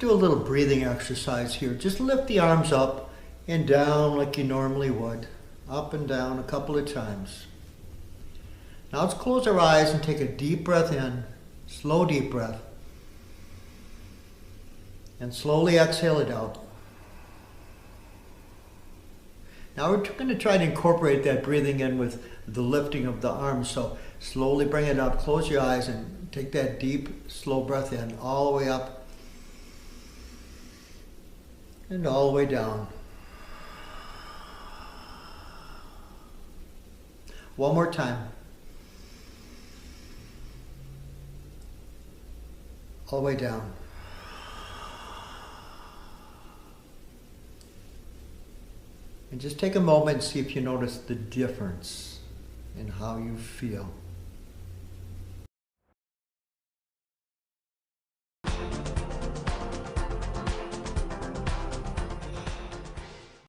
do a little breathing exercise here. Just lift the arms up and down like you normally would. Up and down a couple of times. Now let's close our eyes and take a deep breath in. Slow deep breath. And slowly exhale it out. Now we're going to try to incorporate that breathing in with the lifting of the arms. So slowly bring it up. Close your eyes and take that deep, slow breath in all the way up and all the way down. One more time. All the way down. And just take a moment and see if you notice the difference in how you feel.